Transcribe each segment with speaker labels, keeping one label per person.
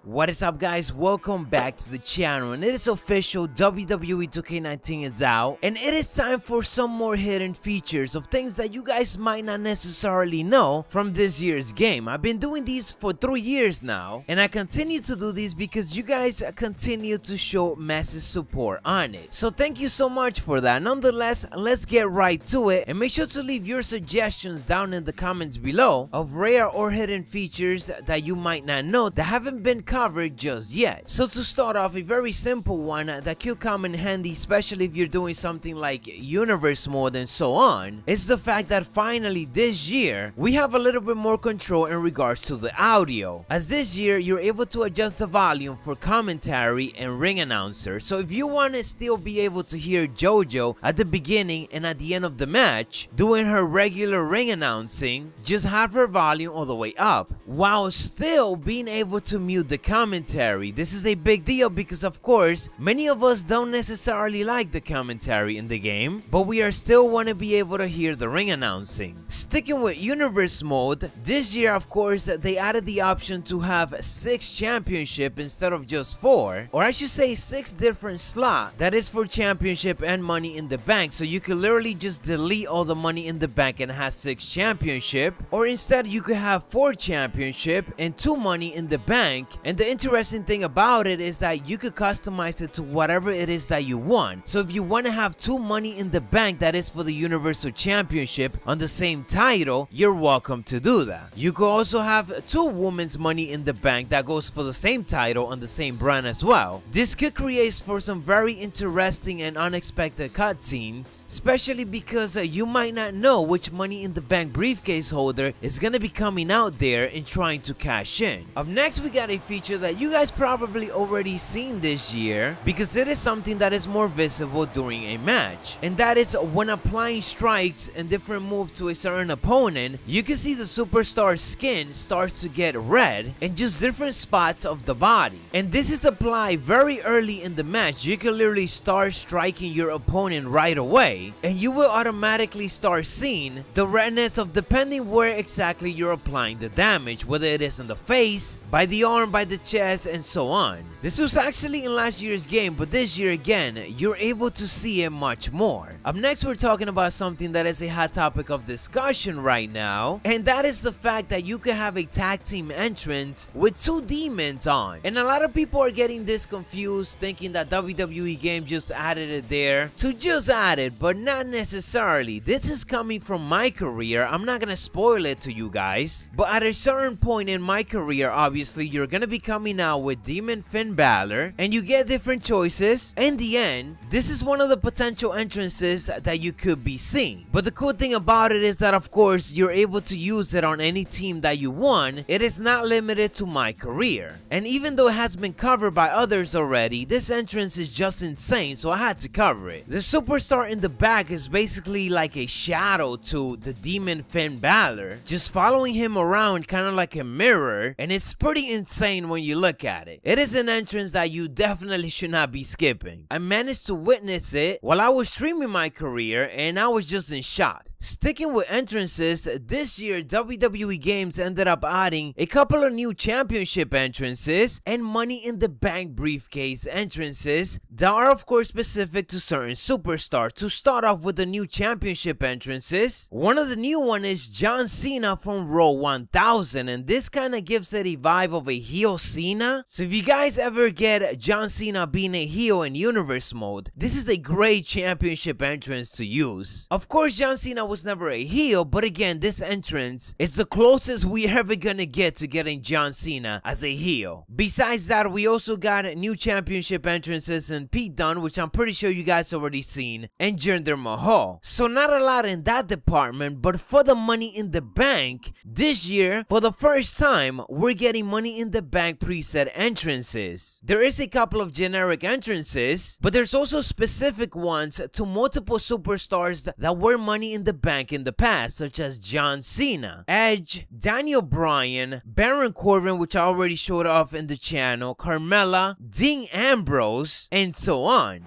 Speaker 1: What is up, guys? Welcome back to the channel, and it is official, WWE 2K19 is out, and it is time for some more hidden features of things that you guys might not necessarily know from this year's game. I've been doing these for 3 years now, and I continue to do these because you guys continue to show massive support on it. So thank you so much for that. Nonetheless, let's get right to it, and make sure to leave your suggestions down in the comments below of rare or hidden features that you might not know that haven't been covered just yet. So to start off, a very simple one that could come in handy, especially if you're doing something like universe mode and so on, is the fact that finally this year we have a little bit more control in regards to the audio, as this year you're able to adjust the volume for commentary and ring announcer. So if you want to still be able to hear JoJo at the beginning and at the end of the match doing her regular ring announcing, just have her volume all the way up while still being able to mute the commentary. This is a big deal because, of course, many of us don't necessarily like the commentary in the game, but we are still want to be able to hear the ring announcing. Sticking with universe mode, this year, of course, they added the option to have 6 championship instead of just 4, or I should say 6 different slots that is for championship and money in the bank. So you could literally just delete all the money in the bank and have 6 championship, or instead you could have 4 championship and 2 money in the bank. And the interesting thing about it is that you could customize it to whatever it is that you want. So if you want to have 2 money in the bank that is for the Universal Championship on the same title, you're welcome to do that. You could also have 2 women's money in the bank that goes for the same title on the same brand as well. This could create for some very interesting and unexpected cutscenes, especially because you might not know which money in the bank briefcase holder is going to be coming out there and trying to cash in. Up next, we got a feature that you guys probably already seen this year because it is something that is more visible during a match, and that is when applying strikes and different moves to a certain opponent, you can see the superstar skin starts to get red in just different spots of the body, and this is applied very early in the match. You can literally start striking your opponent right away, and you will automatically start seeing the redness of depending where exactly you're applying the damage, whether it is in the face, by the arm, by the chest, and so on. This was actually in last year's game, but this year again, you're able to see it much more. Up next, we're talking about something that is a hot topic of discussion right now, and that is the fact that you can have a tag team entrance with 2 demons on. And a lot of people are getting this confused, thinking that WWE game just added it there to just add it, but not necessarily. This is coming from my career. I'm not gonna spoil it to you guys, but at a certain point in my career, obviously, you're gonna be coming out with Demon Finn Balor, and you get different choices. In the end, this is one of the potential entrances that you could be seeing. But the cool thing about it is that, of course, you're able to use it on any team that you want. It is not limited to my career. And even though it has been covered by others already, this entrance is just insane, so I had to cover it. The superstar in the back is basically like a shadow to the Demon Finn Balor, just following him around kind of like a mirror, and it's pretty insane when you look at it. It is an entrance that you definitely should not be skipping. I managed to witness it while I was streaming my career, and I was just in shock. Sticking with entrances, this year WWE Games ended up adding a couple of new championship entrances and money in the bank briefcase entrances that are of course specific to certain superstars. To start off with the new championship entrances, one of the new one is John Cena from Raw 1000, and this kind of gives it a vibe of a heel Cena. So if you guys ever get John Cena being a heel in universe mode, this is a great championship entrance to use. Of course, John Cena was never a heel, but again, this entrance is the closest we ever gonna get to getting John Cena as a heel. Besides that, we also got new championship entrances in Pete Dunne, which I'm pretty sure you guys already seen, and Jinder Mahal. So not a lot in that department, but for the money in the bank, this year, for the first time, we're getting money in the bank preset entrances. There is a couple of generic entrances, but there's also specific ones to multiple superstars that were money in the bank in the past, such as John Cena, Edge, Daniel Bryan, Baron Corbin, which I already showed off in the channel, Carmella, Dean Ambrose, and so on.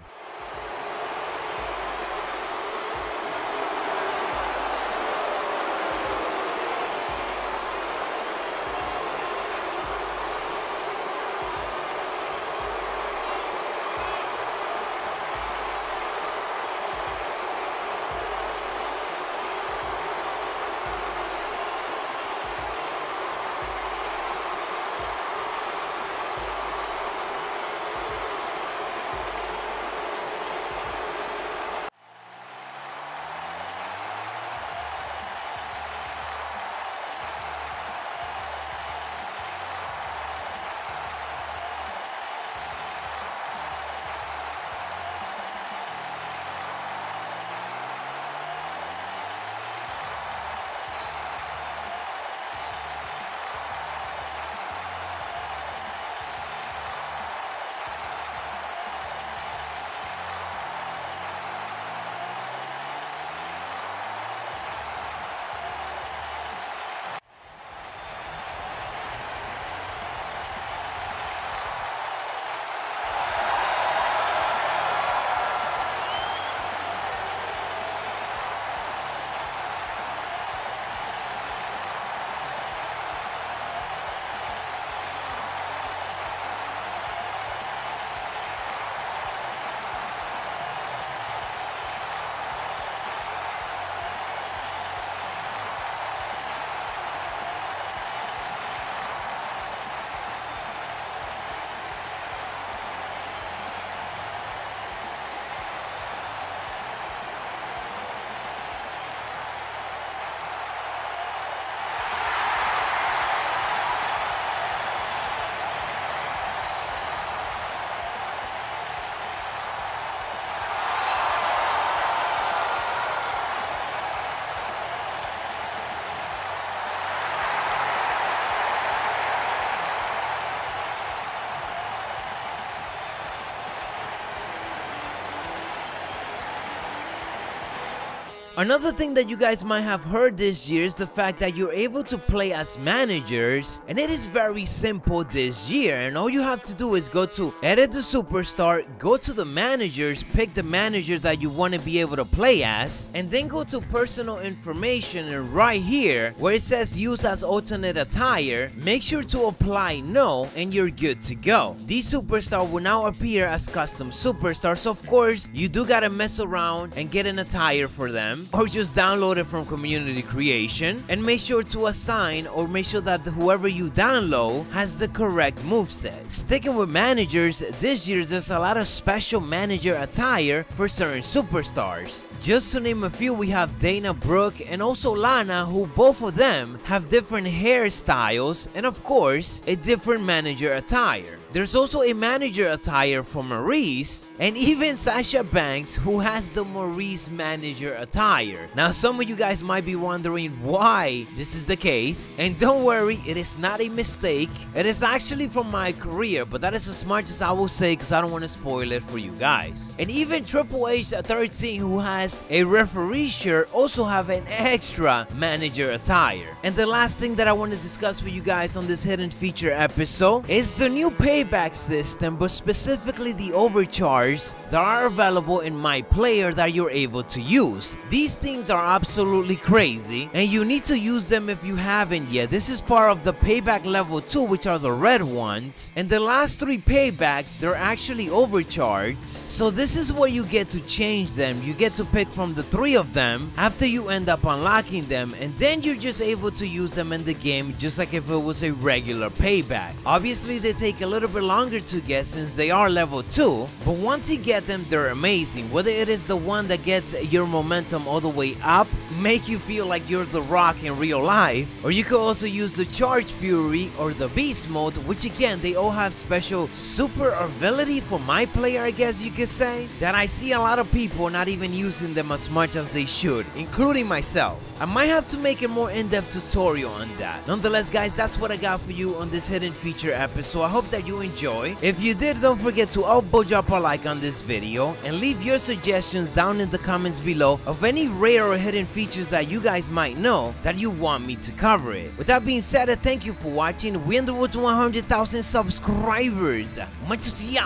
Speaker 1: Another thing that you guys might have heard this year is the fact that you're able to play as managers, and it is very simple this year, and all you have to do is go to edit the superstar, go to the managers, pick the manager that you want to be able to play as, and then go to personal information, and right here where it says use as alternate attire, make sure to apply no, and you're good to go. These superstars will now appear as custom superstars. So of course you do gotta mess around and get an attire for them, or just download it from community creation, and make sure to assign or make sure that whoever you download has the correct moveset. Sticking with managers, this year there's a lot of special manager attire for certain superstars. Just to name a few, we have Dana Brooke and also Lana, who both of them have different hairstyles and of course a different manager attire. There's also a manager attire for Maurice, and even Sasha Banks, who has the Maurice manager attire. Now some of you guys might be wondering why this is the case, and don't worry, it is not a mistake. It is actually from my career, but that is as much as I will say because I don't want to spoil it for you guys. And even Triple H 13, who has a referee shirt, also have an extra manager attire. And the last thing that I want to discuss with you guys on this hidden feature episode is the new payback system, but specifically the overcharges that are available in My Player that you're able to use. These things are absolutely crazy, and you need to use them if you haven't yet. This is part of the payback level 2, which are the red ones, and the last 3 paybacks, they're actually overcharged. So this is where you get to change them. You get to pick from the 3 of them after you end up unlocking them, and then you're just able to use them in the game just like if it was a regular payback. Obviously they take a little bit longer to get since they are level 2, but once you get them, they're amazing. Whether it is the one that gets your momentum all the way up, make you feel like you're The Rock in real life, or you could also use the Charge Fury or the Beast Mode, which again, they all have special super ability for My Player, I guess you could say, that I see a lot of people not even using them as much as they should, including myself. I might have to make a more in-depth tutorial on that. Nonetheless guys, that's what I got for you on this hidden feature episode. I hope that you enjoy. If you did, don't forget to drop a like on this video and leave your suggestions down in the comments below of any rare or hidden features that you guys might know that you want me to cover it. With that being said, thank you for watching. We're on the road to 100,000 subscribers. Macho T,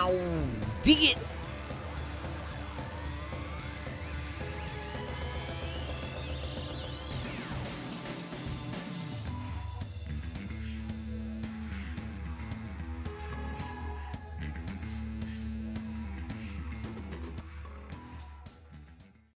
Speaker 1: dig it!